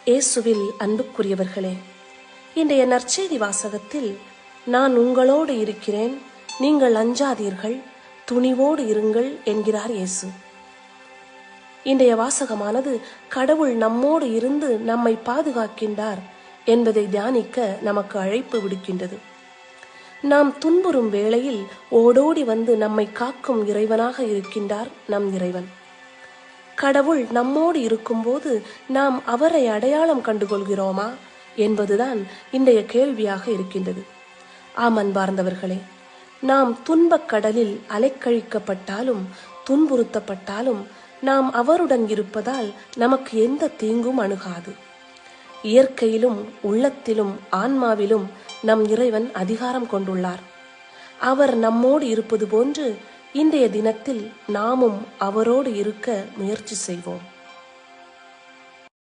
இயேசுவில் அன்புக்குரியவர்களே, இன்றைய நற்செய்தி வாசகத்தில் நான் உங்களோடு இருக்கிறேன், நீங்கள் அஞ்சாதீர்கள், துணிவோடு இருங்கள் என்கிறார் இயேசு. இன்றைய வாசகமானது கடவுள் நம்மோடு இருந்து நம்மை பாதுகாக்கின்றார் என்பதை தியானிக்க நமக்கு அழைப்பு விடுக்கின்றது. நாம் துன்புறும் வேளையில் ஓடோடி வந்து நம்மை காக்கும் இறைவனாக இருக்கின்றார் நம் இறைவன். கடவுள் நம்மோடு இருக்கும்போது நாம் அவரை அடையாளம் கண்டுகொள்கிறோமா என்பதுதான் இன்றைய கேள்வியாக இருக்கின்றது. ஆம் அன்பார்ந்தவர்களே, நாம் துன்பக் கடலில் அலைக்கழிக்கப்பட்டாலும் துன்புறுத்தப்பட்டாலும் நாம் அவருடன் இருப்பதால் நமக்கு எந்த தீங்கும் அணுகாது. இயற்கையிலும் உள்ளத்திலும் ஆன்மாவிலும் நம் இறைவன் அதிகாரம் கொண்டுள்ளார். அவர் நம்மோடு இருப்பது போன்று இன்றைய தினத்தில் நாமும் அவரோடு இருக்க முயற்சி செய்வோம்.